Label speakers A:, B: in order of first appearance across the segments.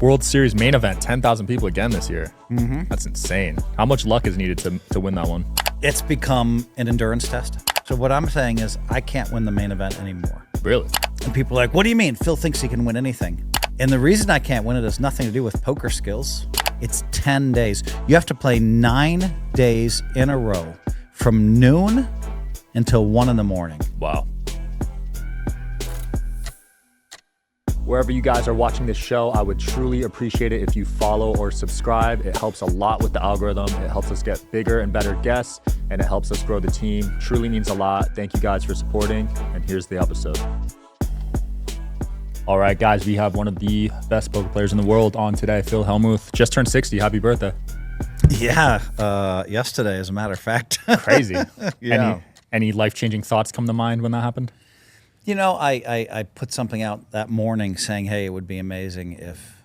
A: World Series main event, 10,000 people again this year. Mm-hmm. That's insane. How much luck is needed to win that one?
B: It's become an endurance test. So what I'm saying is I can't win the main event anymore.
A: Really?
B: And people are like, what do you mean? Phil thinks he can win anything. And the reason I can't win it has nothing to do with poker skills. It's 10 days. You have to play 9 days in a row from noon until 1 in the morning.
A: Wow. Wherever you guys are watching this show, I would truly appreciate it if you follow or subscribe. It helps a lot with the algorithm. It helps us get bigger and better guests, and it helps us grow the team. Truly means a lot. Thank you guys for supporting, and here's the episode. All right, guys, we have one of the best poker players in the world on today, Phil Hellmuth. Just turned 60. Happy birthday.
B: Yeah, yesterday, as a matter of fact.
A: Crazy.
B: Yeah.
A: Any life-changing thoughts come to mind when that happened?
B: You know, I put something out that morning saying, hey, it would be amazing if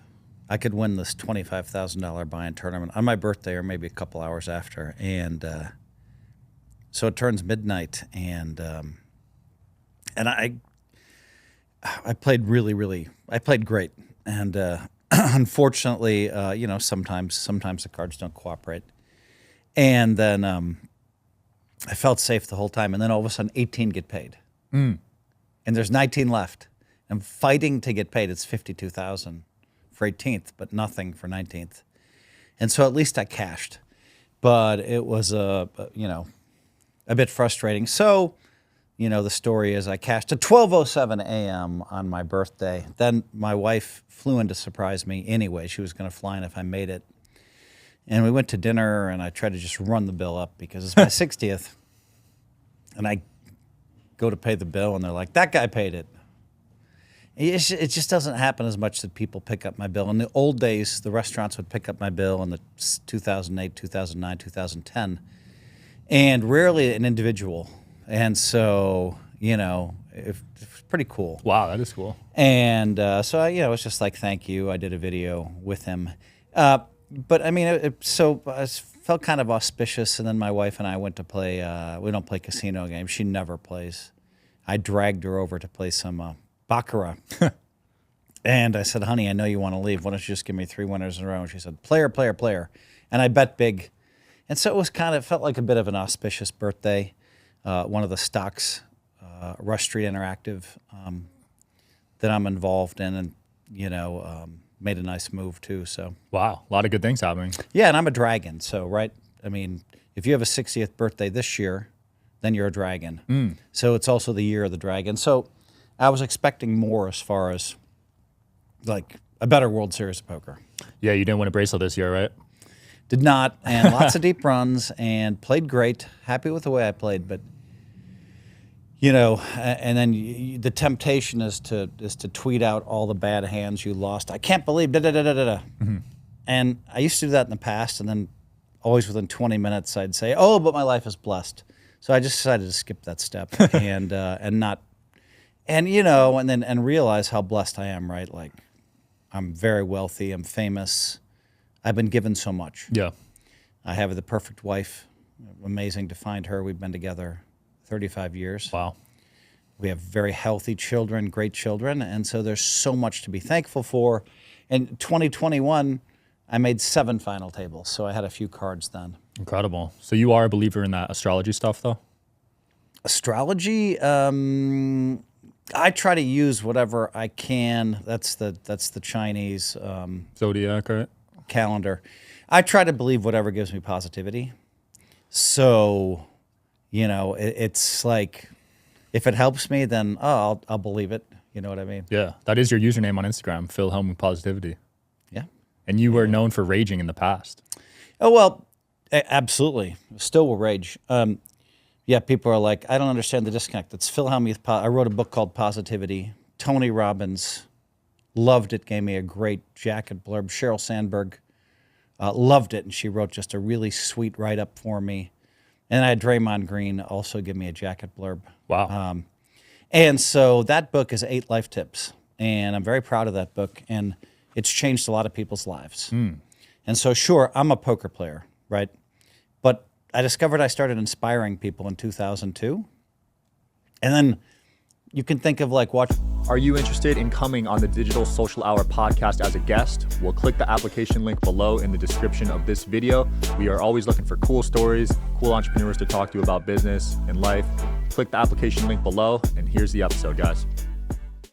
B: I could win this $25,000 buy-in tournament on my birthday or maybe a couple hours after. And so it turns midnight, and I played I played great. And unfortunately, you know, sometimes the cards don't cooperate. And then I felt safe the whole time. And then all of a sudden, 18 get paid. And there's 19 left. I'm fighting to get paid. It's 52,000 for 18th, but nothing for 19th. And so at least I cashed. But it was you know, a bit frustrating. So, you know, the story is I cashed at 12:07 a.m. on my birthday. Then my wife flew in to surprise me anyway. She was going to fly in if I made it. And we went to dinner, and I tried to just run the bill up because it's my 60th. And I go to pay the bill, and they're like, that guy paid it. It just doesn't happen as much that people pick up my bill. In the old days, the restaurants would pick up my bill in the 2008, 2009, 2010, and rarely an individual. And so, you know, it's pretty cool.
A: Wow, that is cool.
B: And so, you know, it was just like, thank you. I did a video with him. But, I mean, it felt kind of auspicious, and then my wife and I went to play. We don't play casino games. She never plays. I dragged her over to play some baccarat. And I said, honey, I know you want to leave. Why don't you just give me 3 winners in a row? And she said, player, player, player. And I bet big. And so it felt like a bit of an auspicious birthday. One of the stocks, Rush Street Interactive, that I'm involved in, and, you know, made a nice move too. So
A: wow, a lot of good things happening.
B: Yeah, and I'm a dragon, so right. I mean, if you have a 60th birthday this year, then you're a dragon. So it's also the year of the dragon. So I was expecting more as far as like a better World Series of poker.
A: Yeah, you didn't win a bracelet this year, right?
B: Did not, and lots of deep runs, and played great. Happy with the way I played, but you know, and then the temptation is to tweet out all the bad hands you lost. I can't believe da-da-da-da-da-da. And I used to do that in the past, and then always within 20 minutes I'd say, oh, but my life is blessed. So I just decided to skip that step and not, and you know, and realize how blessed I am, right? Like, I'm very wealthy, I'm famous, I've been given so much.
A: Yeah.
B: I have the perfect wife, amazing to find her. We've been together 35 years.
A: Wow.
B: We have very healthy children, great children, and so there's so much to be thankful for. In 2021, I made 7 final tables, so I had a few cards then.
A: Incredible. So you are a believer in that astrology stuff, though?
B: Astrology, I try to use whatever I can. That's the Chinese
A: Zodiac, right?
B: calendar. I try to believe whatever gives me positivity. So, you know, it's like, if it helps me, then I'll believe it. You know what I mean?
A: Yeah, that is your username on Instagram, Phil Hellmuth Positivity.
B: Yeah.
A: And you were known for raging in the past.
B: Oh, well, absolutely. Still will rage. Yeah, people are like, I don't understand the disconnect. It's Phil Hellmuth. I wrote a book called Positivity. Tony Robbins loved it, gave me a great jacket blurb. Sheryl Sandberg loved it, and she wrote just a really sweet write-up for me. And I had Draymond Green also give me a jacket blurb.
A: Wow.
B: And so that book is 8 life tips, and I'm very proud of that book, and it's changed a lot of people's lives. And so, sure, I'm a poker player, right? But I discovered I started inspiring people in 2002, and then You can think of like watch.
A: Are you interested in coming on the Digital Social Hour podcast as a guest? Well, click the application link below in the description of this video. We are always looking for cool stories, cool entrepreneurs to talk to about business and life. Click the application link below, and here's the episode, guys.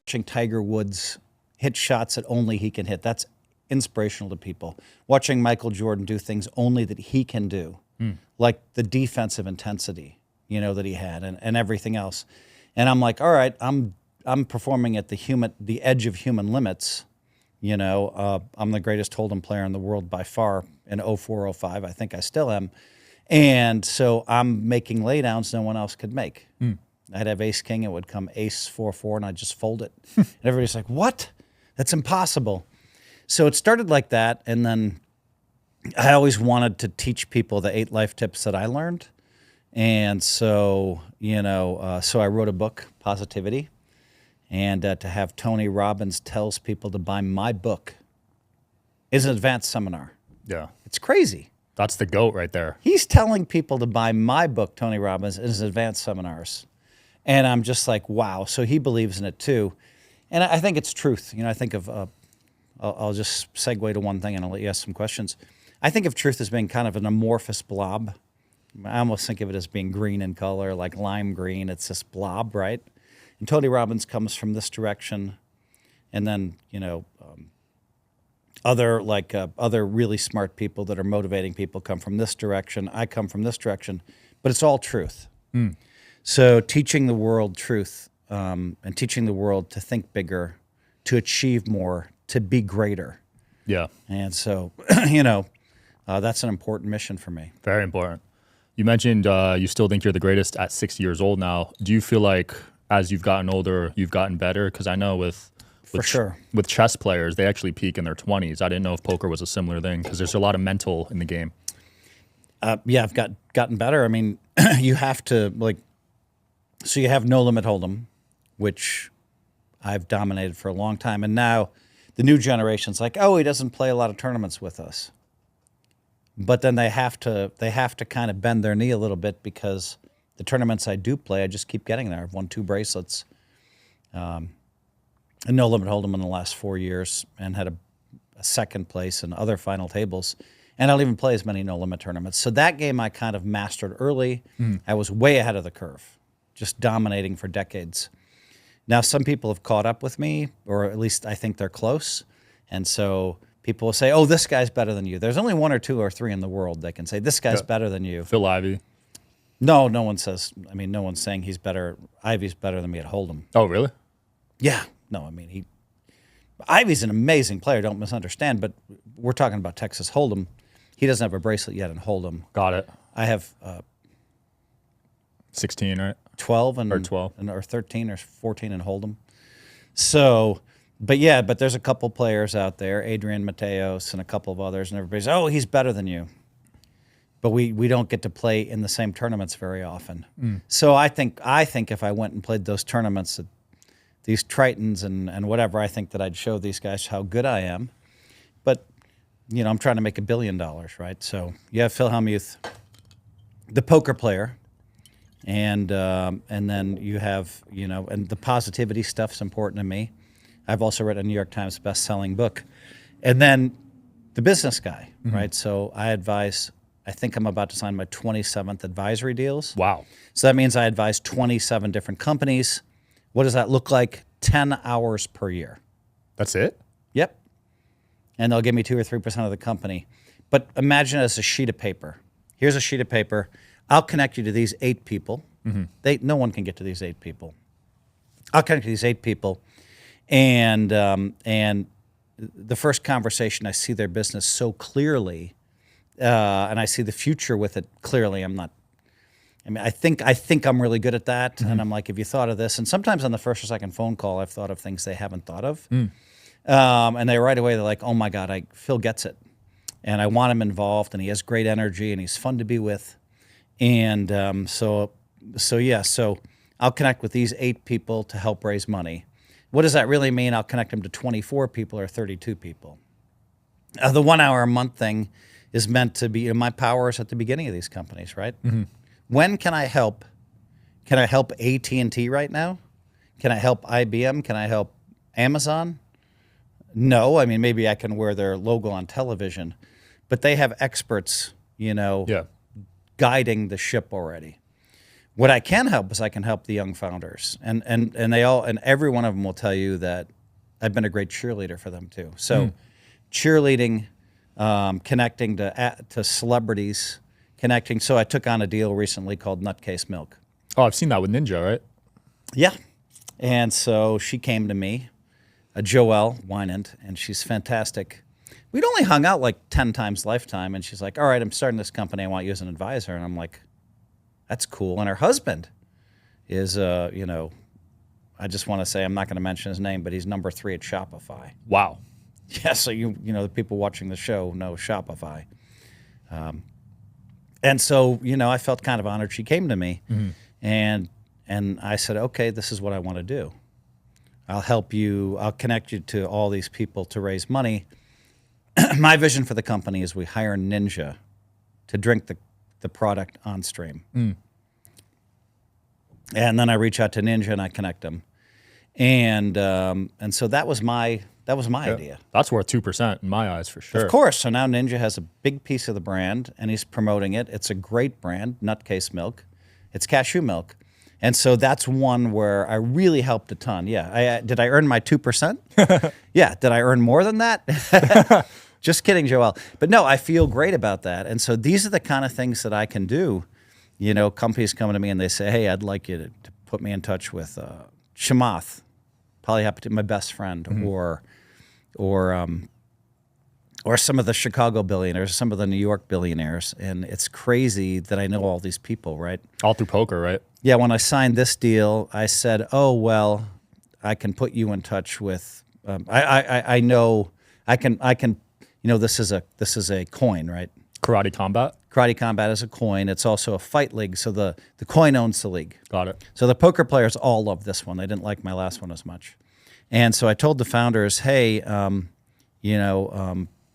B: Watching Tiger Woods hit shots that only he can hit. That's inspirational to people. Watching Michael Jordan do things only that he can do, like the defensive intensity, that he had and everything else. And I'm like, all right, I'm performing at the edge of human limits. I'm the greatest Hold'em player in the world by far in 04, 05. I think I still am. And so I'm making laydowns no one else could make. I'd have ace king, it would come ace 4-4, and I'd just fold it. And everybody's like, what? That's impossible. So it started like that, and then I always wanted to teach people the 8 life tips that I learned. And so, so I wrote a book, Positivity, and to have Tony Robbins tells people to buy my book is an advanced seminar.
A: Yeah.
B: It's crazy.
A: That's the GOAT right there.
B: He's telling people to buy my book, Tony Robbins, in his advanced seminars. And I'm just like, wow. So he believes in it too. And I think it's truth. I think of, I'll just segue to one thing and I'll let you ask some questions. I think of truth as being kind of an amorphous blob. I almost think of it as being green in color, like lime green. It's this blob, right? And Tony Robbins comes from this direction. And then, other really smart people that are motivating people come from this direction. I come from this direction. But it's all truth. So teaching the world truth and teaching the world to think bigger, to achieve more, to be greater.
A: Yeah.
B: And so, that's an important mission for me.
A: Very important. You mentioned you still think you're the greatest at 60 years old now. Do you feel like as you've gotten older, you've gotten better? Because I know with chess players, they actually peak in their 20s. I didn't know if poker was a similar thing because there's a lot of mental in the game.
B: Yeah, I've gotten better. I mean, you have to so you have No Limit Hold'em, which I've dominated for a long time. And now the new generation's like, oh, he doesn't play a lot of tournaments with us. But then they have to kind of bend their knee a little bit because the tournaments I do play, I just keep getting there. I've won 2 bracelets and No Limit Hold'em in the last 4 years and had a second place in other final tables. And I'll even play as many No Limit tournaments. So that game I kind of mastered early. I was way ahead of the curve, just dominating for decades. Now some people have caught up with me, or at least I think they're close. And so people will say, oh, this guy's better than you. There's only 1 or 2 or 3 in the world that can say, this guy's better than you.
A: Phil Ivey.
B: No one says, no one's saying he's better. Ivey's better than me at Hold'em.
A: Oh, really?
B: Yeah. No, Ivey's an amazing player, don't misunderstand, but we're talking about Texas Hold'em. He doesn't have a bracelet yet in Hold'em.
A: Got it.
B: I have
A: 16, right?
B: 12
A: or 12
B: or 13 or 14 in Hold'em. So, but there's a couple players out there, Adrian Mateos and a couple of others, and everybody's, oh, he's better than you. But we don't get to play in the same tournaments very often. So I think if I went and played those tournaments, these Tritons and whatever, I think that I'd show these guys how good I am. But I'm trying to make $1 billion, right? So you have Phil Hellmuth, the poker player. And then you have, and the positivity stuff's important to me. I've also read a New York Times best-selling book. And then the business guy, right? So I think I'm about to sign my 27th advisory deals.
A: Wow.
B: So that means I advise 27 different companies. What does that look like? 10 hours per year.
A: That's it?
B: Yep. And they'll give me 2 or 3% of the company. But imagine it as a sheet of paper. Here's a sheet of paper. I'll connect you to these 8 people. No one can get to these 8 people. I'll connect to these 8 people, and the first conversation, I see their business so clearly, and I see the future with it clearly. I think I'm really good at that, and I'm like, have you thought of this? And sometimes on the first or second phone call, I've thought of things they haven't thought of, and they right away they're like, oh my God, Phil gets it, and I want him involved, and he has great energy, and he's fun to be with. And so I'll connect with these 8 people to help raise money. What does that really mean? I'll connect them to 24 people or 32 people. The 1 hour a month thing is meant to be, my power is at the beginning of these companies, right? When can I help? Can I help AT&T right now? Can I help IBM? Can I help Amazon? No. I mean, maybe I can wear their logo on television, but they have experts,
A: Yeah.
B: guiding the ship already. What I can help is I can help the young founders, and every one of them will tell you that I've been a great cheerleader for them too. So, cheerleading, connecting to celebrities, connecting. So I took on a deal recently called Nutcase Milk.
A: Oh, I've seen that with Ninja, right?
B: Yeah, and so she came to me, Joelle Wynand, and she's fantastic. We'd only hung out like 10 times lifetime, and she's like, "All right, I'm starting this company. I want you as an advisor." And I'm like, "That's cool." And her husband is, I just want to say, I'm not going to mention his name, but he's number 3 at Shopify.
A: Wow.
B: Yeah, so the people watching the show know Shopify. And so, I felt kind of honored. She came to me, and I said, "Okay, this is what I want to do. I'll help you. I'll connect you to all these people to raise money." My vision for the company is we hire Ninja to drink the product on stream. And then I reach out to Ninja and I connect them. And so that was my idea.
A: That's worth 2% in my eyes for sure.
B: Of course. So now Ninja has a big piece of the brand and he's promoting it. It's a great brand, Nutcase milk. It's cashew milk. And so that's one where I really helped a ton. Yeah. Did I earn my 2%? Yeah. Did I earn more than that? Just kidding, Joelle. But no, I feel great about that. And so these are the kind of things that I can do. Companies come to me and they say, "Hey, I'd like you to put me in touch with Chamath, polyhepatite, my best friend, or some of the Chicago billionaires, some of the New York billionaires." And it's crazy that I know all these people, right?
A: All through poker, right?
B: Yeah, when I signed this deal, I said, "Oh, well, I can put you in touch with, I know, I can, this is a coin, right?
A: Karate Combat?
B: Karate Combat is a coin. It's also a fight league, so the coin owns the league.
A: Got it.
B: So the poker players all love this one. They didn't like my last one as much. And so I told the founders, "Hey,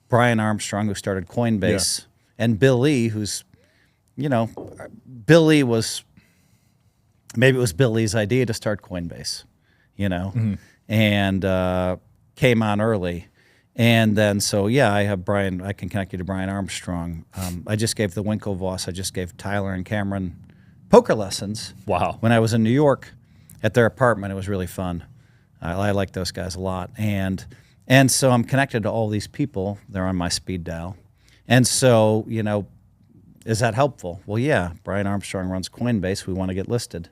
B: Brian Armstrong, who started Coinbase, and Bill Lee, who's, Bill Lee was, maybe it was Bill Lee's idea to start Coinbase, and came on early. And then, so yeah, I have Brian, I can connect you to Brian Armstrong. I just gave the Winklevoss, I just gave Tyler and Cameron poker lessons.
A: Wow.
B: When I was in New York at their apartment. It was really fun. I like those guys a lot. And so I'm connected to all these people. They're on my speed dial. And so, is that helpful? Well, yeah, Brian Armstrong runs Coinbase. We want to get listed.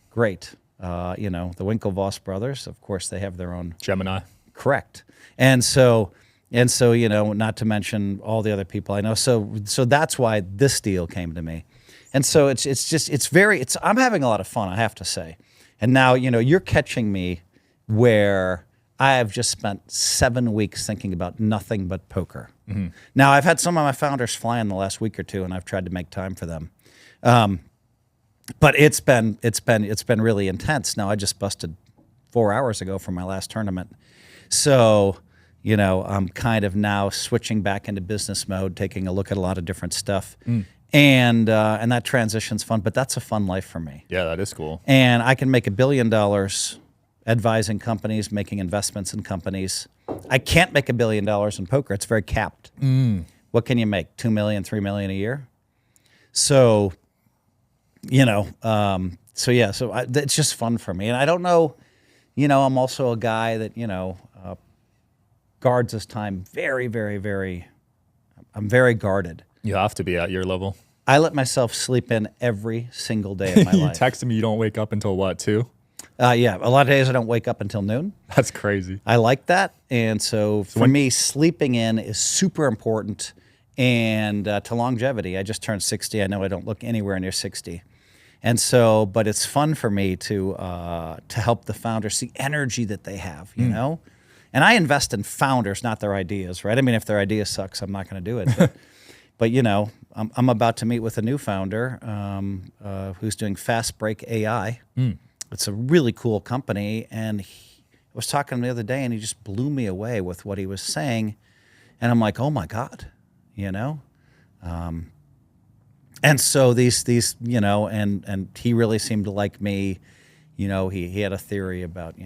B: Great. The Winklevoss brothers, of course, they have their own.
A: Gemini.
B: Correct. And so, not to mention all the other people I know. So that's why this deal came to me. And so I'm having a lot of fun, I have to say. And now, you're catching me where I have just spent 7 weeks thinking about nothing but poker. Now, I've had some of my founders fly in the last week or two, and I've tried to make time for them. But it's been really intense. Now, I just busted 4 hours ago from my last tournament. So, I'm kind of now switching back into business mode, taking a look at a lot of different stuff. And that transition's fun, but that's a fun life for me.
A: Yeah, that is cool.
B: And I can make $1 billion advising companies, making investments in companies. I can't make $1 billion in poker. It's very capped. What can you make? $2 million, $3 million a year? So, it's just fun for me. And I don't know, I'm also a guy that, guards his time very, very, very, I'm very guarded.
A: You have to be at your level.
B: I let myself sleep in every single day of my
A: You
B: life.
A: texted me you don't wake up until what, 2?
B: Yeah, a lot of days I don't wake up until noon.
A: That's crazy.
B: I like that. And so for me, sleeping in is super important. And to longevity, I just turned 60. I know I don't look anywhere near 60. And so, but it's fun for me to help the founders see energy that they have, And I invest in founders, not their ideas, right? I mean, if their idea sucks, I'm not going to do it. But I'm about to meet with a new founder who's doing Fast Break AI. It's a really cool company. And I was talking to him the other day, and he just blew me away with what he was saying. And I'm like, oh, my God, And so these and he really seemed to like me. he had a theory about,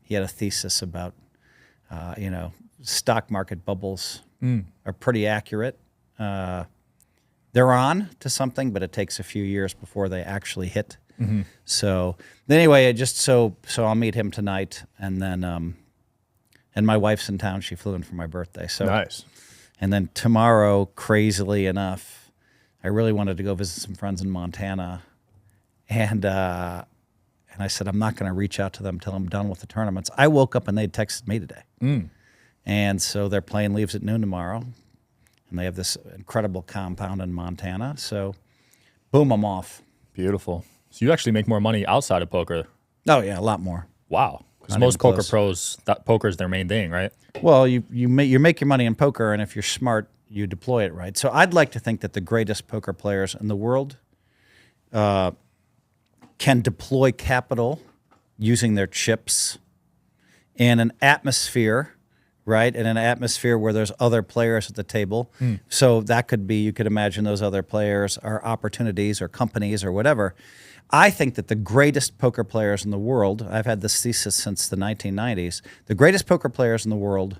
B: he had a thesis about, stock market bubbles are pretty accurate. They're on to something, but it takes a few years before they actually hit. Mm-hmm. So anyway, so I'll meet him tonight, and then and my wife's in town. She flew in for my birthday. So
A: nice.
B: And then tomorrow, crazily enough, I really wanted to go visit some friends in Montana, and I said I'm not going to reach out to them until I'm done with the tournaments. I woke up and they texted me today, and so they're playing Leaves at Noon tomorrow. And they have this incredible compound in Montana. So, boom, I'm off.
A: Beautiful. So you actually make more money outside of poker.
B: Oh, yeah, a lot more.
A: Wow. Because most poker pros, poker is their main thing, right?
B: Well, you make your money in poker, and if you're smart, you deploy it right. So I'd like to think that the greatest poker players in the world can deploy capital using their chips in an atmosphere, right? In an atmosphere where there's other players at the table. So that could be, you could imagine those other players are opportunities or companies or whatever. I think that the greatest poker players in the world, I've had this thesis since the 1990s, the greatest poker players in the world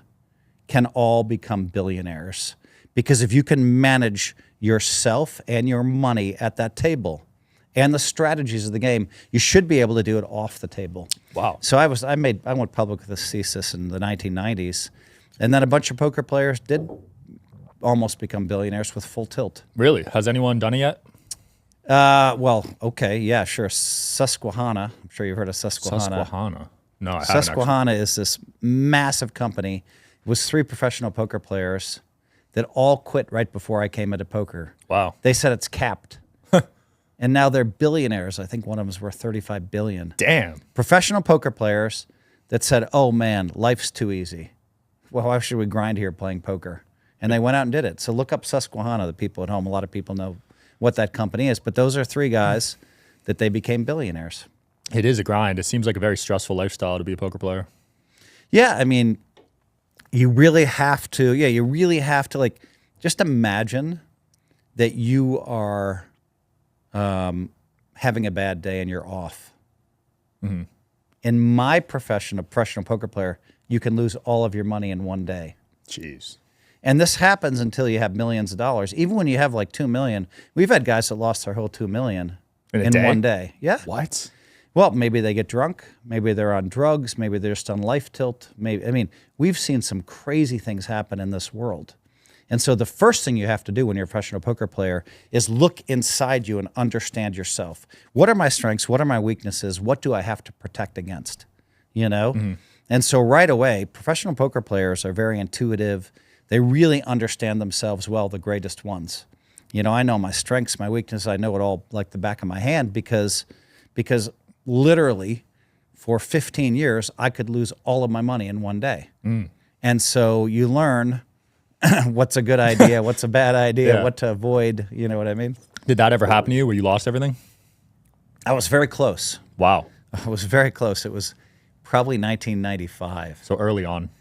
B: can all become billionaires. Because if you can manage yourself and your money at that table and the strategies of the game, you should be able to do it off the table.
A: Wow.
B: So I went public with this thesis in the 1990s, and then a bunch of poker players did almost become billionaires with full tilt.
A: Really? Has anyone done it yet?
B: Well, okay, yeah, sure. Susquehanna. I'm sure you've heard of Susquehanna.
A: Susquehanna. No, I haven't.
B: Susquehanna is this massive company. It was 3 professional poker players that all quit right before I came into poker.
A: Wow.
B: They said it's capped. And now they're billionaires. I think one of them is worth $35 billion.
A: Damn.
B: Professional poker players that said, oh man, life's too easy. Well, why should we grind here playing poker? And they went out and did it. So look up Susquehanna, the people at home. A lot of people know what that company is. But those are 3 guys that they became billionaires.
A: It is a grind. It seems like a very stressful lifestyle to be a poker player.
B: Yeah, I mean, you really have to, like, just imagine that you are having a bad day and you're off. Mm-hmm. In my profession, a professional poker player, you can lose all of your money in one day.
A: Jeez.
B: And this happens until you have millions of dollars. Even when you have like $2 million, we've had guys that lost their whole $2 million in one day. Yeah.
A: What?
B: Well, maybe they get drunk. Maybe they're on drugs. Maybe they're just on life tilt. We've seen some crazy things happen in this world. And so the first thing you have to do when you're a professional poker player is look inside you and understand yourself. What are my strengths? What are my weaknesses? What do I have to protect against? Mm-hmm. And so right away, professional poker players are very intuitive. They really understand themselves well, the greatest ones. I know my strengths, my weaknesses. I know it all like the back of my hand because literally for 15 years, I could lose all of my money in one day. And so you learn what's a good idea, what's a bad idea, what to avoid, you know what I mean?
A: Did that ever happen to you where you lost everything?
B: I was very close.
A: Wow.
B: I was very close. It was probably 1995.
A: So early on.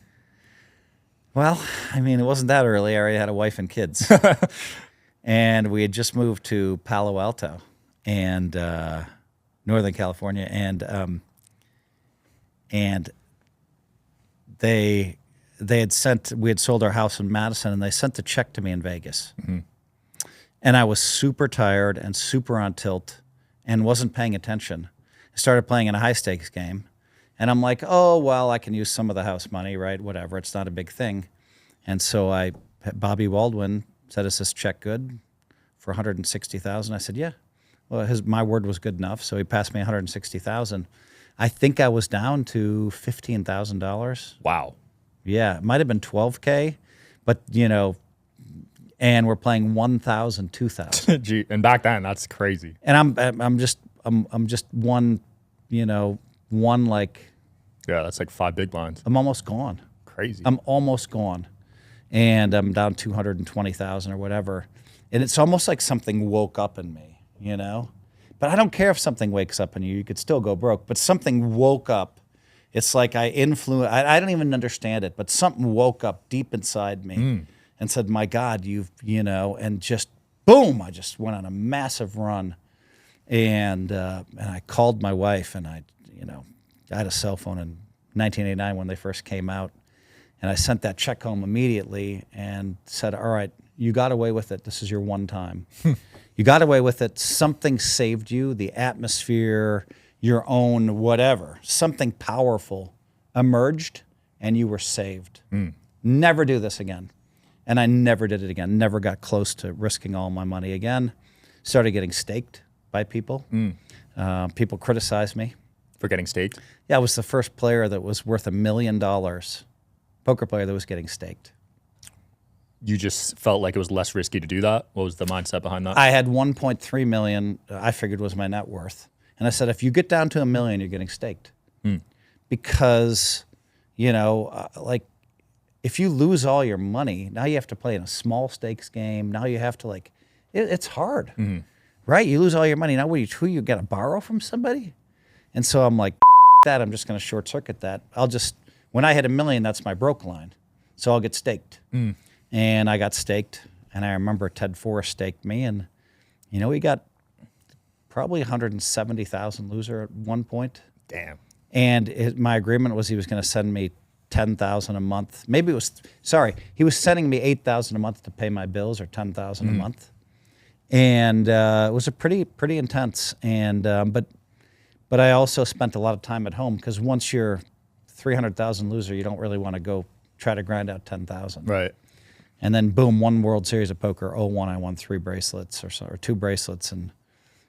B: Well, it wasn't that early. I already had a wife and kids. And we had just moved to Palo Alto and Northern California. And we had sold our house in Madison, and they sent the check to me in Vegas. Mm-hmm. And I was super tired and super on tilt and wasn't paying attention. I started playing in a high stakes game, and I'm like, oh, well, I can use some of the house money, right? Whatever. It's not a big thing. And so Bobby Waldwin said, is this check good for $160,000? I said, yeah. Well, my word was good enough, so he passed me $160,000. I think I was down to $15,000.
A: Wow.
B: Yeah, it might have been $12K, but and we're playing $1,000, $2,000.
A: Gee, and back then that's crazy.
B: And I'm just one, one like.
A: Yeah, that's like 5 big blinds.
B: I'm almost gone.
A: Crazy.
B: I'm almost gone, and I'm down 220,000 or whatever, and it's almost like something woke up in me, But I don't care if something wakes up in you. You could still go broke, but something woke up. It's like I don't even understand it, but something woke up deep inside me and said, my God, and just boom, I just went on a massive run. And I called my wife, and I had a cell phone in 1989 when they first came out. And I sent that check home immediately and said, all right, you got away with it. This is your one time. You got away with it. Something saved you, the atmosphere, your own whatever. Something powerful emerged, and you were saved. Never do this again. And I never did it again. Never got close to risking all my money again. Started getting staked by people. People criticized me.
A: For getting staked?
B: Yeah, I was the first player that was worth $1 million, poker player that was getting staked.
A: You just felt like it was less risky to do that? What was the mindset behind that?
B: I had 1.3 million, I figured was my net worth. And I said, if you get down to $1 million, you're getting staked. Because, like, if you lose all your money, now you have to play in a small stakes game. Now you have to, it's hard, right? You lose all your money. Now who you got to borrow from somebody? And so I'm like, that, I'm just going to short circuit that. When I hit $1 million, that's my broke line. So I'll get staked. And I got staked. And I remember Ted Forrest staked me. And, he got probably 170,000 loser at one point.
A: Damn.
B: And my agreement was he was going to send me 10,000 a month. Maybe he was sending me 8,000 a month to pay my bills, or 10,000 a month. And it was a pretty intense. And but I also spent a lot of time at home, because once you're 300,000 loser, you don't really want to go try to grind out 10,000.
A: Right.
B: And then boom, one World Series of Poker, 01, I won 3 bracelets or 2 bracelets, and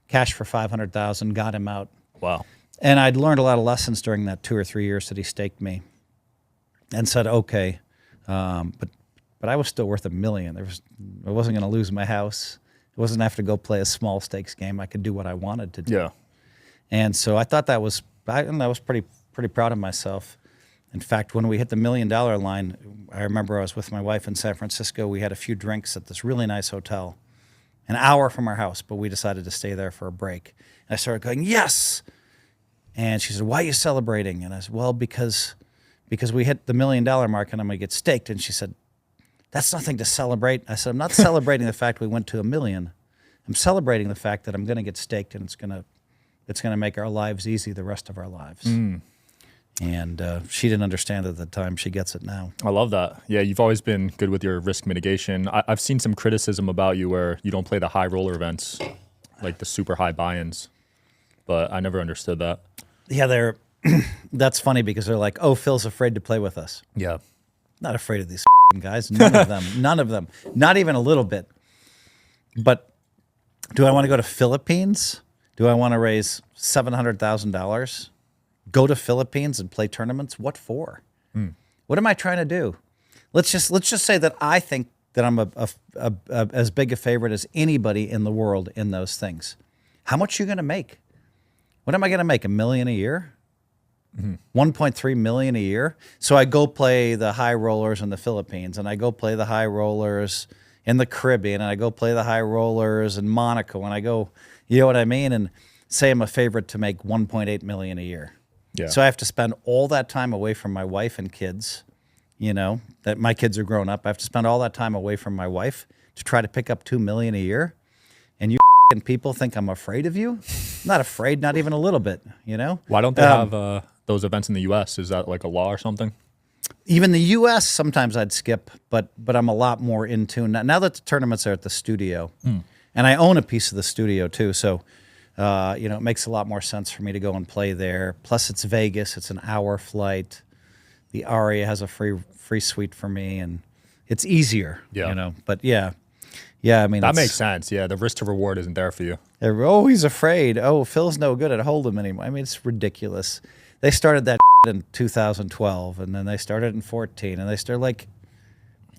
B: cash for 500,000, got him out.
A: Wow.
B: And I'd learned a lot of lessons during that 2 or 3 years that he staked me, and said, okay, but I was still worth $1 million. I wasn't going to lose my house. I wasn't going to have to go play a small stakes game. I could do what I wanted to do.
A: Yeah.
B: And so I thought I was pretty proud of myself. In fact, when we hit the $1 million line, I remember I was with my wife in San Francisco. We had a few drinks at this really nice hotel, an hour from our house, but we decided to stay there for a break. And I started going, yes! And she said, why are you celebrating? And I said, well, because we hit the $1 million mark and I'm going to get staked. And she said, that's nothing to celebrate. I said, I'm not celebrating the fact we went to $1 million. I'm celebrating the fact that I'm going to get staked, and it's going to make our lives easy the rest of our lives. And she didn't understand it at the time. She gets it now.
A: I love that. Yeah, you've always been good with your risk mitigation. I've seen some criticism about you where you don't play the high roller events, like the super high buy-ins, but I never understood that.
B: Yeah, that's funny, because they're like, oh, Phil's afraid to play with us.
A: Yeah.
B: Not afraid of these guys. None of them. None of them. Not even a little bit. But do I want to go to Philippines? Do I want to raise $700,000? Go to Philippines and play tournaments? What for? What am I trying to do? Let's just say that I think that I'm as big a favorite as anybody in the world in those things. How much are you going to make? What am I going to make? $1 million a year? 1.3 million a year? So I go play the high rollers in the Philippines, and I go play the high rollers in the Caribbean, and I go play the high rollers in Monaco, and I go, you know what I mean? And say I'm a favorite to make 1.8 million a year.
A: Yeah.
B: So I have to spend all that time away from my wife and kids, that my kids are grown up. I have to spend all that time away from my wife to try to pick up 2 million a year. And you people think I'm afraid of you? I'm not afraid, not even a little bit,
A: Why don't they have those events in the U.S.? Is that like a law or something?
B: Even the U.S., sometimes I'd skip, but I'm a lot more in tune. Now that the tournaments are at the studio, and I own a piece of the studio too, so it makes a lot more sense for me to go and play there. Plus, it's Vegas. It's an hour flight. The Aria has a free suite for me, and it's easier, But yeah, I mean,
A: that makes sense. Yeah, the risk to reward isn't there for you.
B: Oh, he's afraid. Oh, Phil's no good at Hold'em anymore. I mean, it's ridiculous. They started that in 2012, and then they started in 14, and they started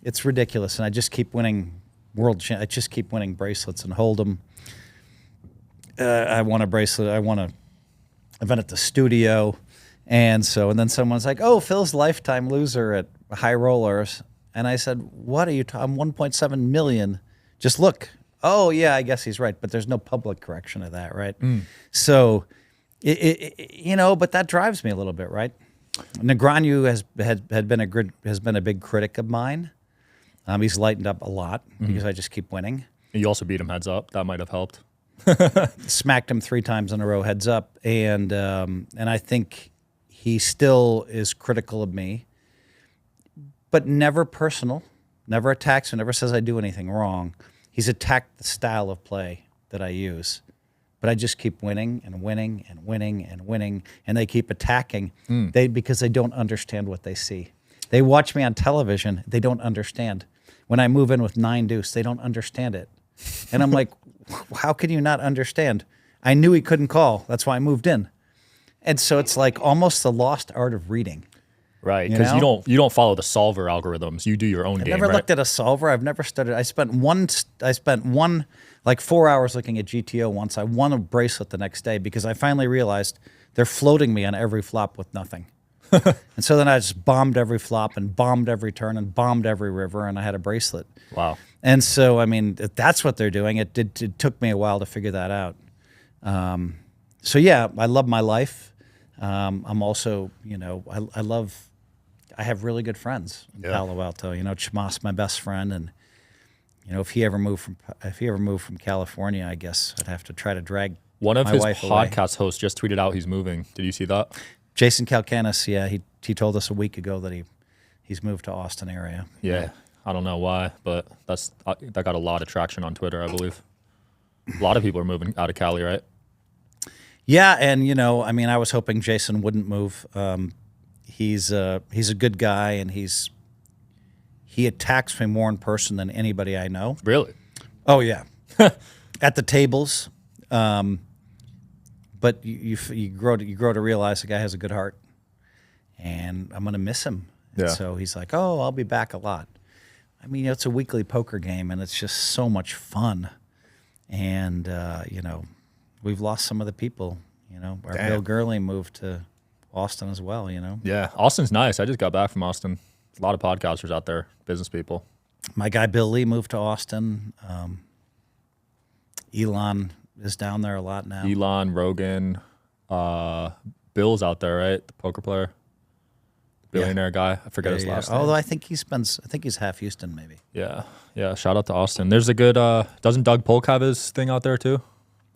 B: it's ridiculous. And I just keep winning I just keep winning bracelets and Hold'em. I won a bracelet. I won an event at the studio, and then someone's like, "Oh, Phil's lifetime loser at high rollers," and I said, "What are you? I'm 1.7 million. Just look." Oh yeah, I guess he's right, but there's no public correction of that, right? So, but that drives me a little bit, right? Negreanu has been a big critic of mine. He's lightened up a lot because I just keep winning.
A: And you also beat him heads up. That might have helped.
B: Smacked him 3 times in a row, heads up, and I think he still is critical of me, but never personal, never attacks me, never says I do anything wrong. He's attacked the style of play that I use, but I just keep winning and winning and winning and winning, and they keep attacking because they don't understand what they see. They watch me on television, they don't understand. When I move in with 9 deuce, they don't understand it. And I'm like, how can you not understand? I knew he couldn't call. That's why I moved in. And so it's like almost the lost art of reading.
A: Right, because you don't follow the solver algorithms. You do your own game,
B: I've never looked at a solver. I've never studied. I spent one like 4 hours looking at GTO once. I won a bracelet the next day because I finally realized they're floating me on every flop with nothing. And so then I just bombed every flop and bombed every turn and bombed every river, and I had a bracelet.
A: Wow.
B: And so, I mean, if that's what they're doing. It took me a while to figure that out. So yeah, I love my life. I'm also, I have really good friends in Palo Alto. Chmas, my best friend, and if he ever moved from California, I guess I'd have to try to drag
A: one of
B: my
A: his
B: wife
A: podcast
B: away.
A: hosts just tweeted out he's moving. Did you see that?
B: Jason Kalkanis, yeah, he told us a week ago that he's moved to Austin area.
A: Yeah, I don't know why, but that got a lot of traction on Twitter, I believe. A lot of people are moving out of Cali, right?
B: Yeah, and I was hoping Jason wouldn't move. He's a good guy, and he attacks me more in person than anybody I know.
A: Really?
B: Oh yeah, at the tables. But you grow to realize the guy has a good heart, and I'm gonna miss him.
A: Yeah.
B: And so he's like, "Oh, I'll be back a lot." I mean, it's a weekly poker game, and it's just so much fun. And we've lost some of the people. Our
A: Damn.
B: Bill Gurley moved to Austin as well.
A: Yeah, Austin's nice. I just got back from Austin. A lot of podcasters out there, business people.
B: My guy Bill Lee moved to Austin. Elon is down there a lot now.
A: Elon, Rogan, Bill's out there, right? The poker player, billionaire guy. I forget his last name.
B: Although I think he's half Houston, maybe.
A: Yeah. Shout out to Austin. There's a good. Doesn't Doug Polk have his thing out there too?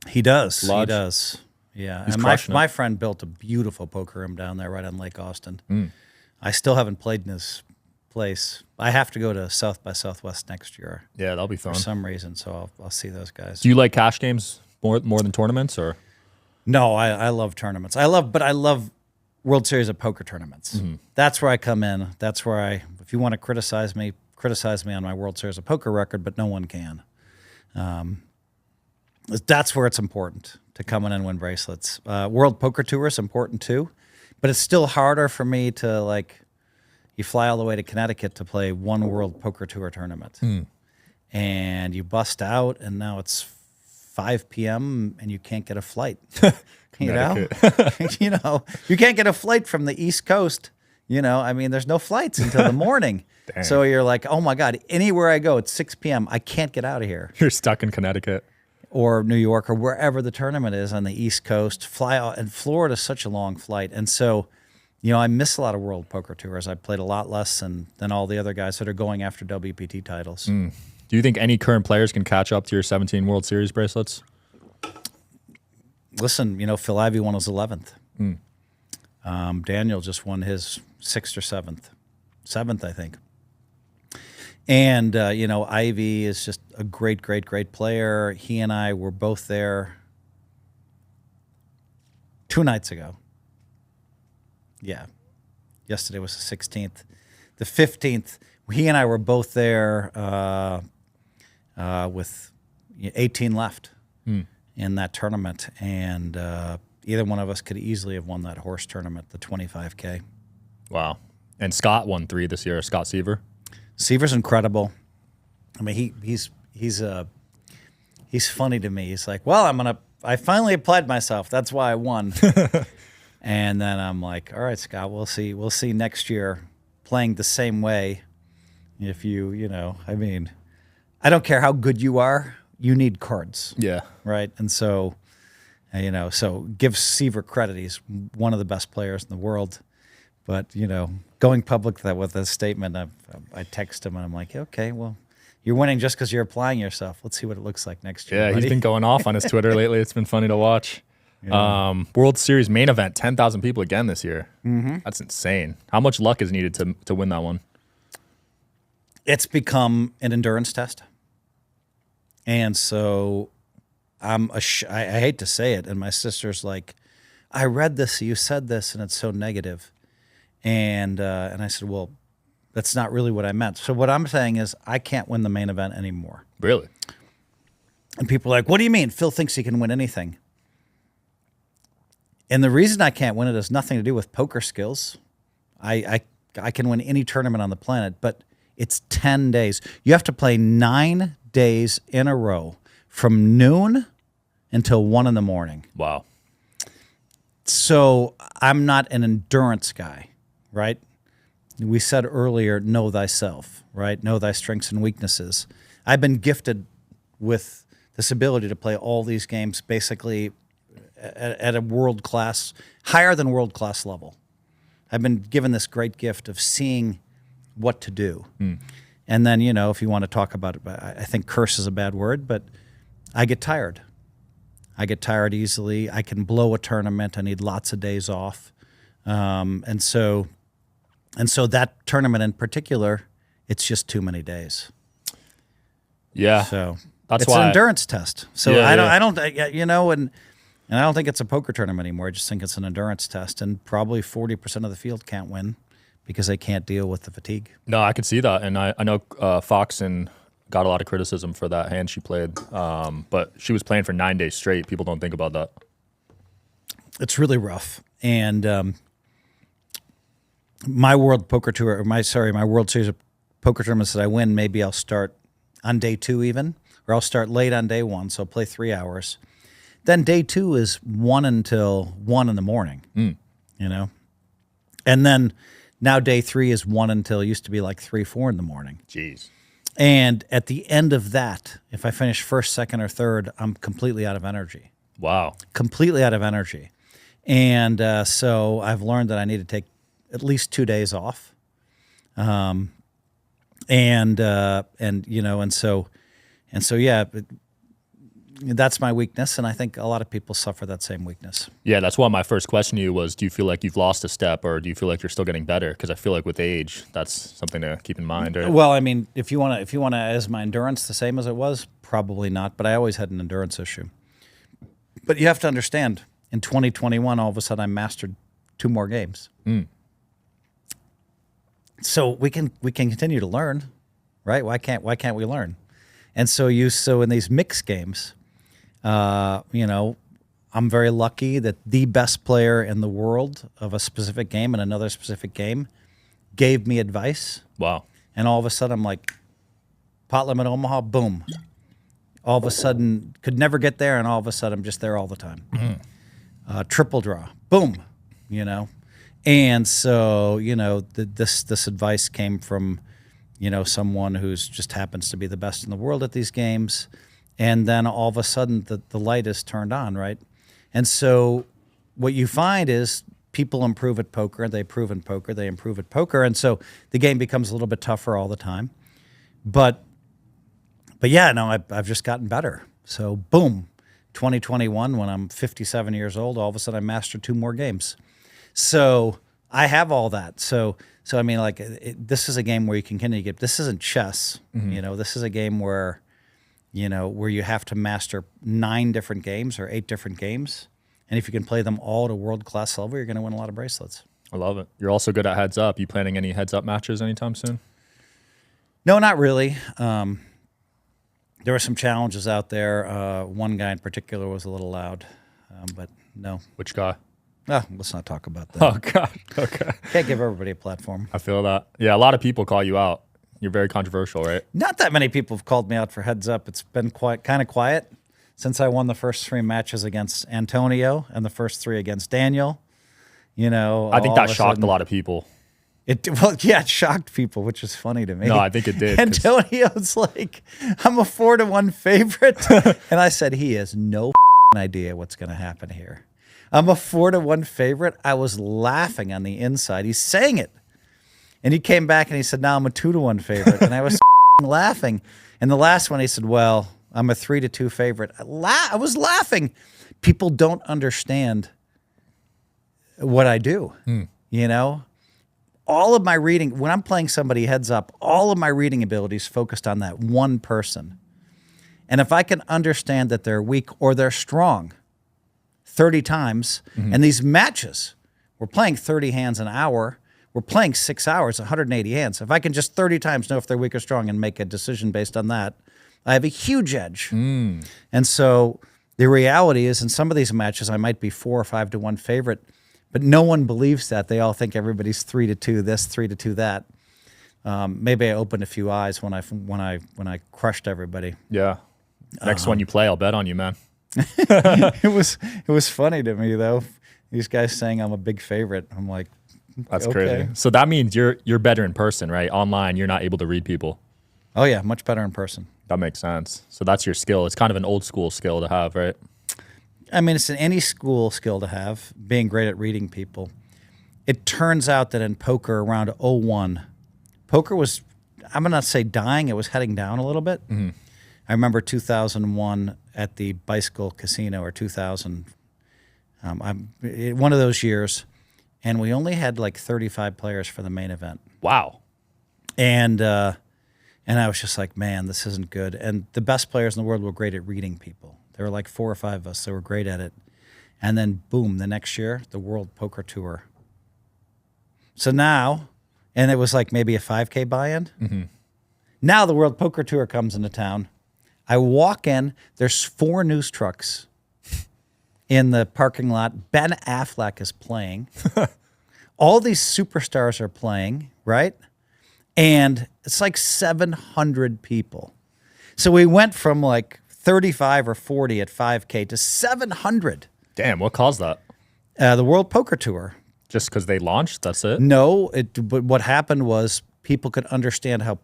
B: He does.
A: Lodge.
B: He does. Yeah.
A: He's
B: And
A: crushing
B: my
A: it.
B: friend built a beautiful poker room down there right on Lake Austin.
A: Mm.
B: I still haven't played in his place. I have to go to South by Southwest next year
A: Yeah, that'll be
B: for
A: fun.
B: some reason, so I'll see those guys.
A: Do you like cash games more than tournaments, or?
B: No, I love tournaments. I love World Series of Poker tournaments.
A: Mm-hmm.
B: That's where I come in. That's where if you want to criticize me on my World Series of Poker record, but no one can. That's where it's important to come in and win bracelets. World Poker Tour is important too, but it's still harder for me to you fly all the way to Connecticut to play one World Poker Tour tournament. And you bust out, and now it's 5 p.m. and you can't get a flight. You can't get a flight from the East Coast. There's no flights until the morning.
A: Dang.
B: So you're like, oh my God, anywhere I go, it's 6 p.m. I can't get out of here.
A: You're stuck in Connecticut.
B: Or New York, or wherever the tournament is on the East Coast. Fly out, and Florida's such a long flight. And so, I miss a lot of World Poker Tours. I played a lot less than all the other guys that are going after WPT titles.
A: Do you think any current players can catch up to your 17 World Series bracelets?
B: Listen, Phil Ivey won his 11th. Daniel just won his 6th or 7th. 7th, I think. And, Ivy is just a great, great, great player. He and I were both there 2 nights ago. Yeah. Yesterday was the 16th. The 15th, he and I were both there with 18 left in that tournament. And either one of us could easily have won that horse tournament, the 25K.
A: Wow. And Scott won 3 this year, Scott Seaver.
B: Seaver's incredible. I mean, he's funny to me. He's like, well, I finally applied myself. That's why I won. And then I'm like, all right, Scott, we'll see. We'll see next year playing the same way. If I don't care how good you are, you need cards.
A: Yeah.
B: Right. And so, so give Seaver credit. He's one of the best players in the world. But, going public with a statement, I text him and I'm like, okay, well, You're winning just because you're applying yourself. Let's see what it looks like next year.
A: Yeah,
B: buddy.
A: he's been going off on his Twitter lately. It's been funny to watch.
B: Yeah.
A: World Series main event, 10,000 people again this year. That's insane. How much luck is needed to win that one?
B: It's become an endurance test. And so I hate to say it, and my sister's like, I read this, you said this, and it's so negative. And I said, well, that's not really what I meant. So what I'm saying is I can't win the main event anymore.
A: Really?
B: And people are like, what do you mean? Phil thinks he can win anything. And the reason I can't win it has nothing to do with poker skills. I can win any tournament on the planet, but it's 10 days. You have to play 9 days in a row from noon until 1 in the morning.
A: Wow.
B: So I'm not an endurance guy, right? We said earlier, know thyself, right? Know thy strengths and weaknesses. I've been gifted with this ability to play all these games basically at a world-class, higher than world-class level. I've been given this great gift of seeing what to do. And then, you know, if you want to talk about it, I think curse is a bad word, but I get tired. I get tired easily. I can blow a tournament. I need lots of days off. And so that tournament in particular, it's just too many days.
A: Yeah.
B: So
A: that's
B: it's
A: why
B: an endurance test. So
A: Yeah,
B: I don't, you know, and I don't think it's a poker tournament anymore. I just think it's an endurance test, and probably 40% of the field can't win because they can't deal with the fatigue.
A: No, I could see that. And I know Foxen got a lot of criticism for that hand she played. But she was playing for 9 days straight. People don't think about that.
B: It's really rough. And my World Poker Tour, my World Series of Poker tournaments that I win, maybe I'll start on day 2 even, or I'll start late on day 1, so I'll play 3 hours. Then day 2 is 1 until 1 in the morning, you know? And then now day 3 is 1 until it used to be like 3, 4 in the morning.
A: Jeez.
B: And at the end of that, if I finish first, second, or third, I'm completely out of energy.
A: Wow.
B: Completely out of energy. And so I've learned that I need to take at least 2 days off. And you know, and so yeah, that's my weakness, and I think a lot of people suffer that same weakness.
A: Yeah, that's why my first question to you was, do you feel like you've lost a step, or do you feel like you're still getting better? Because I feel like with age, that's something to keep in mind. Right?
B: Well, I mean, if you want to, is my endurance the same as it was? Probably not, but I always had an endurance issue. But you have to understand, in 2021, all of a sudden I mastered 2 more games. So we can continue to learn, right? Why can't we learn? And so in these mixed games, you know, I'm very lucky that the best player in the world of a specific game and another specific game gave me advice.
A: Wow.
B: And all of a sudden I'm like, pot limit Omaha, boom. All of a sudden could never get there, and all of a sudden I'm just there all the time. Triple draw, boom, you know. And so, you know, this advice came from, you know, someone who's just happens to be the best in the world at these games. And then all of a sudden the light is turned on, right? And so what you find is people improve at poker, they improve in poker, they improve at poker. And so the game becomes a little bit tougher all the time. But yeah, no, I've just gotten better. So boom, 2021, when I'm 57 years old, all of a sudden I mastered 2 more games. So I have all that. So I mean, like, this is a game where you can continue to get. This isn't chess, you know. This is a game where, you know, where you have to master 9 different games or 8 different games, and if you can play them all at a world-class level, you're going to win a lot of bracelets.
A: I love it. You're also good at heads up. You planning any heads up matches anytime soon?
B: No, not really. There were some challenges out there. One guy in particular was a little loud, but no.
A: Which guy?
B: Oh, let's not talk about that.
A: Oh, God. Okay.
B: Can't give everybody a platform.
A: I feel that. Yeah, a lot of people call you out. You're very controversial, right?
B: Not that many people have called me out for heads up. It's been kind of quiet since I won the first 3 matches against Antonio and the first 3 against Daniel. You know,
A: I think that shocked a lot of people.
B: It shocked people, which is funny to me.
A: No, I think it did.
B: Antonio's like, I'm a 4-1 favorite. And I said, he has no idea what's going to happen here. I'm a 4-1 favorite. I was laughing on the inside. He's saying it. And he came back and he said, now I'm a 2-1 favorite. And I was laughing. And the last one, he said, well, I'm a 3-2 favorite. I was laughing. People don't understand what I do, you know? All of my reading, when I'm playing somebody heads up, all of my reading abilities focused on that one person. And if I can understand that they're weak or they're strong 30 times, and these matches, we're playing 30 hands an hour, we're playing 6 hours, 180 hands. If I can just 30 times know if they're weak or strong and make a decision based on that, I have a huge edge. And so the reality is in some of these matches, I might be 4 or 5-1 favorite, but no one believes that. They all think everybody's 3-2 this, 3-2 that. Maybe I opened a few eyes when I crushed everybody.
A: Yeah. Next one you play, I'll bet on you, man.
B: It was funny to me though. These guys saying I'm a big favorite. I'm like,
A: that's
B: okay.
A: crazy. So that means you're better in person, right? Online, you're not able to read people.
B: Oh yeah, much better in person.
A: That makes sense. So that's your skill. It's kind of an old school skill to have, right?
B: I mean, it's an any school skill to have, being great at reading people. It turns out that in poker around 01, poker was, I'm going to say dying, it was heading down a little bit. I remember 2001 at the Bicycle Casino, or 2000, one of those years, and we only had like 35 players for the main event.
A: Wow.
B: And I was just like, man, this isn't good. And the best players in the world were great at reading people. There were like 4 or 5 of us that were great at it. And then, boom, the next year, the World Poker Tour. So now, and it was like maybe a 5K buy-in. Now the World Poker Tour comes into town. I walk in, there's 4 news trucks in the parking lot. Ben Affleck is playing. All these superstars are playing, right? And it's like 700 people. So we went from like 35 or 40 at 5K to 700.
A: Damn, what caused that?
B: The World Poker Tour.
A: Just because they launched, that's it?
B: No, but what happened was people could understand how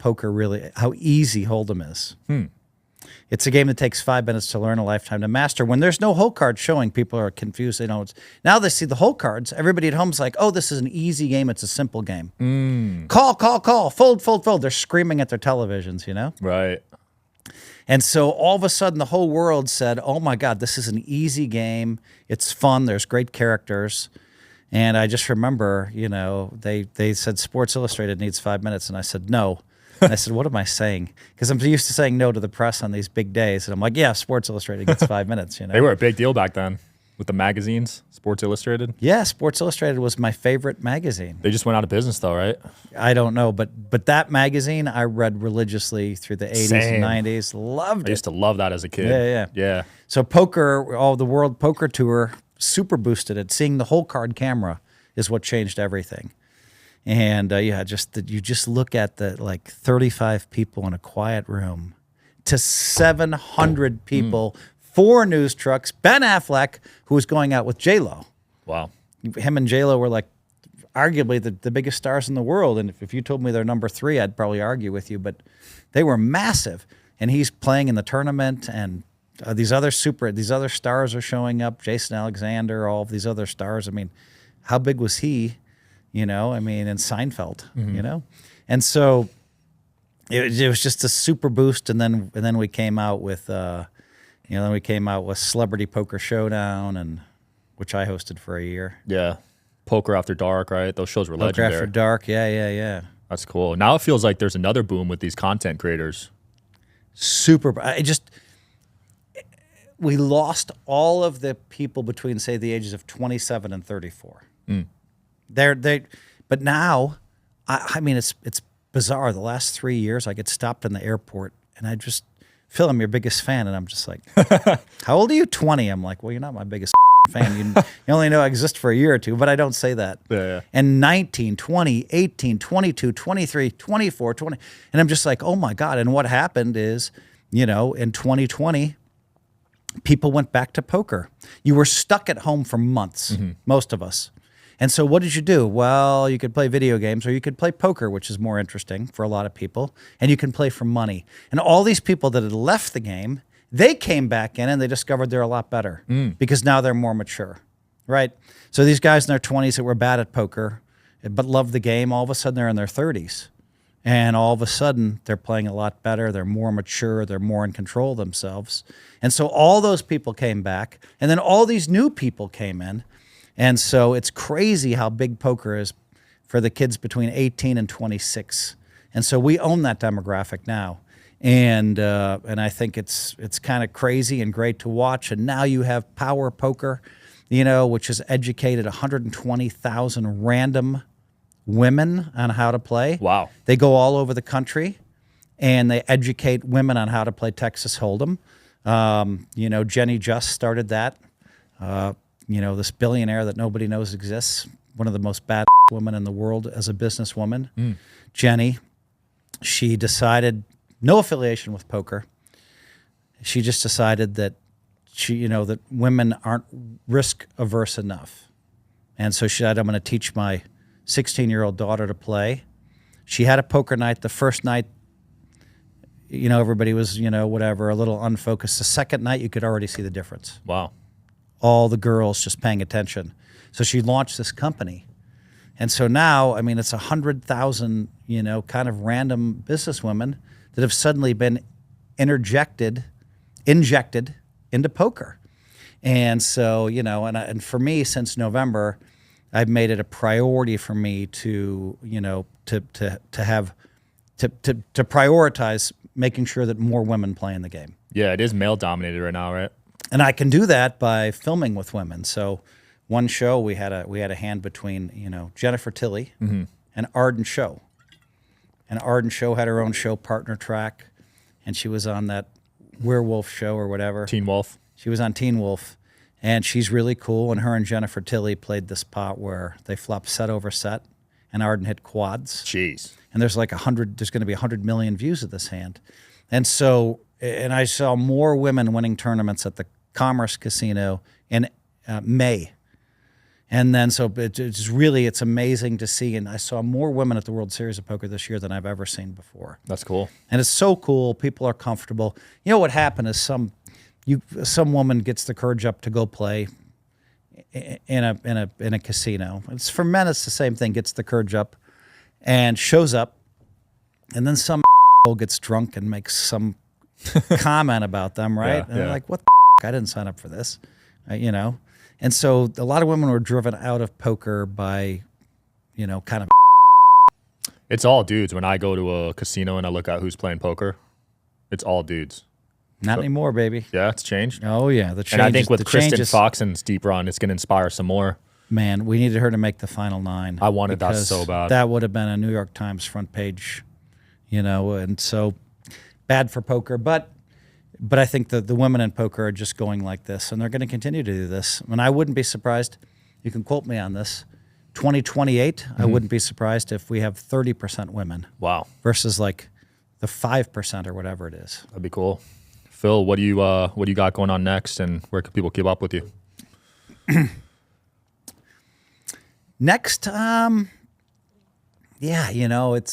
B: easy Hold'em is. It's a game that takes 5 minutes to learn, a lifetime to master. When there's no hole card showing, people are confused. They don't. Now they see the hole cards. Everybody at home's like, oh, this is an easy game. It's a simple game. Call, fold, fold, fold. They're screaming at their televisions, you know?
A: Right.
B: And so all of a sudden the whole world said, oh my God, this is an easy game. It's fun. There's great characters. And I just remember, you know, they said Sports Illustrated needs 5 minutes. And I said, no. And I said, what am I saying? Because I'm used to saying no to the press on these big days. And I'm like, yeah, Sports Illustrated gets 5 minutes. You know,
A: they were a big deal back then with the magazines, Sports Illustrated.
B: Yeah, Sports Illustrated was my favorite magazine.
A: They just went out of business though, right?
B: I don't know, but that magazine I read religiously through the 80s and 90s. Loved it.
A: I used to love that as a kid. Yeah.
B: So poker, the World Poker Tour super boosted it. Seeing the whole card camera is what changed everything. And you just look at the like 35 people in a quiet room to 700 people, 4 news trucks, Ben Affleck, who was going out with J-Lo.
A: Wow.
B: Him and J-Lo were like arguably the biggest stars in the world. And if you told me they're number 3, I'd probably argue with you, but they were massive. And he's playing in the tournament, and these other stars are showing up. Jason Alexander, all of these other stars. I mean, how big was he? You know, I mean, and Seinfeld, you know? And so it was just a super boost. And then we came out with, Celebrity Poker Showdown, and which I hosted for a year.
A: Yeah. Poker After Dark, right? Those shows were legendary.
B: Poker After Dark, yeah.
A: That's cool. Now it feels like there's another boom with these content creators. We lost all of the people between, say, the ages of 27 and 34. But now, I mean, it's bizarre. The last 3 years, I get stopped in the airport, and I just, Phil, I'm your biggest fan, and I'm just like, how old are you? 20. I'm like, well, you're not my biggest fan. You only know I exist for a year or two, but I don't say that. Yeah.
B: And 19, 20, 18, 22, 23, 24, 20, and I'm just like, oh my God. And what happened is, you know, in 2020, people went back to poker. You were stuck at home for months, most of us. And so what did you do? Well, you could play video games, or you could play poker, which is more interesting for a lot of people, and you can play for money. And all these people that had left the game, they came back in and they discovered they're a lot better because now they're more mature, right? So these guys in their 20s that were bad at poker but loved the game, all of a sudden they're in their 30s. And all of a sudden, they're playing a lot better. They're more mature. They're more in control of themselves. And so all those people came back. And then all these new people came in. And so it's crazy how big poker is for the kids between 18 and 26. And so we own that demographic now. And I think it's kind of crazy and great to watch. And now you have Power Poker, which has educated 120,000 random women on how to play.
A: Wow.
B: They go all over the country and they educate women on how to play Texas Hold'em. Jenny Just started that. This billionaire that nobody knows exists, one of the most bad women in the world as a businesswoman. Jenny, she decided no affiliation with poker. She just decided that that women aren't risk averse enough. And so she said, I'm going to teach my 16-year-old daughter to play. She had a poker night. The first night, everybody was, whatever, a little unfocused. The second night, you could already see the difference.
A: Wow.
B: All the girls just paying attention. So she launched this company. And so now, it's 100,000, kind of random businesswomen that have suddenly been injected into poker. And so, and for me, since November, I've made it a priority for me to prioritize making sure that more women play in the game.
A: Yeah, it is male dominated right now, right?
B: And I can do that by filming with women. So one show we had a hand between Jennifer Tilly and Arden Show. And Arden Show had her own show, Partner Track, and she was on that werewolf show or whatever.
A: Teen Wolf.
B: She was on Teen Wolf. And she's really cool. And her and Jennifer Tilly played this pot where they flopped set over set, and Arden hit quads.
A: Jeez.
B: And there's like there's going to be 100 million views of this hand. And so, and I saw more women winning tournaments at the Commerce Casino in May. And then, so it's amazing to see. And I saw more women at the World Series of Poker this year than I've ever seen before.
A: That's cool.
B: And it's so cool. People are comfortable. What happened is some woman gets the courage up to go play in a casino. It's for men. It's the same thing. Gets the courage up and shows up, and then some gets drunk and makes some comment about them, right?
A: Yeah,
B: and they're like, "What the I didn't sign up for this," And so a lot of women were driven out of poker by, kind of.
A: It's all dudes. When I go to a casino and I look at who's playing poker, it's all dudes.
B: Not anymore, baby.
A: Yeah, it's changed.
B: Oh, yeah. The changes,
A: and I think with Kristen
B: changes,
A: Foxen's deep run, it's going to inspire some more.
B: Man, we needed her to make the final 9.
A: I wanted that so bad.
B: That would have been a New York Times front page, and so bad for poker. But I think the women in poker are just going like this, and they're going to continue to do this. And I wouldn't be surprised, you can quote me on this, 2028, I wouldn't be surprised if we have 30% women.
A: Wow.
B: Versus like the 5% or whatever it is.
A: That'd be cool. Phil, what do you got going on next, and where can people keep up with you?
B: Next, it's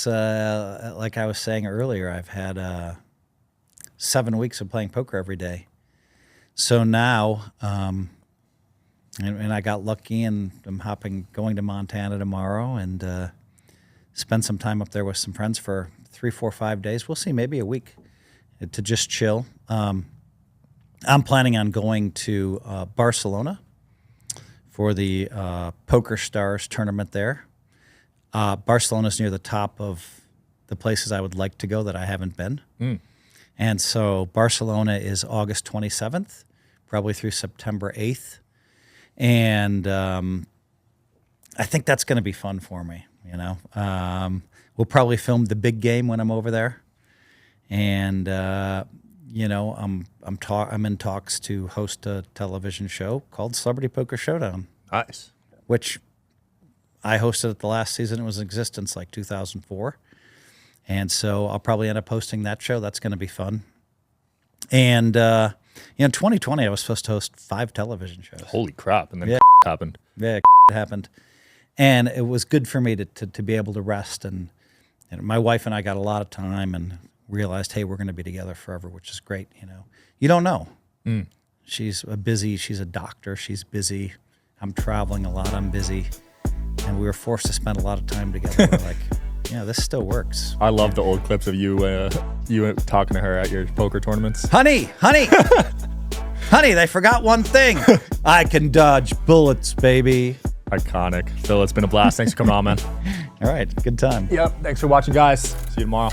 B: like I was saying earlier, I've had 7 weeks of playing poker every day. So now, and I got lucky, and I'm going to Montana tomorrow, and spend some time up there with some friends for 3, 4, 5 days. We'll see, maybe a week to just chill. I'm planning on going to Barcelona for the Poker Stars tournament there. Barcelona's near the top of the places I would like to go that I haven't been. And so Barcelona is August 27th, probably through September 8th. And I think that's going to be fun for me, We'll probably film the big game when I'm over there. And, I'm in talks to host a television show called Celebrity Poker Showdown.
A: Nice.
B: Which I hosted at the last season. It was in existence like 2004. And so I'll probably end up hosting that show. That's going to be fun. And, in 2020, I was supposed to host 5 television shows.
A: Holy crap. And then happened.
B: Yeah, it happened. And it was good for me to be able to rest. And my wife and I got a lot of time and realized, hey, we're going to be together forever, which is great. You don't know. She's a doctor. She's busy. I'm traveling a lot. I'm busy. And we were forced to spend a lot of time together. We're like, Yeah, this still works.
A: I love the old clips of you talking to her at your poker tournaments.
B: Honey, honey, they forgot one thing. I can dodge bullets, baby.
A: Iconic. Phil, it's been a blast. Thanks for coming on, man.
B: All right, good time.
A: Yep. Thanks for watching, guys. See you tomorrow.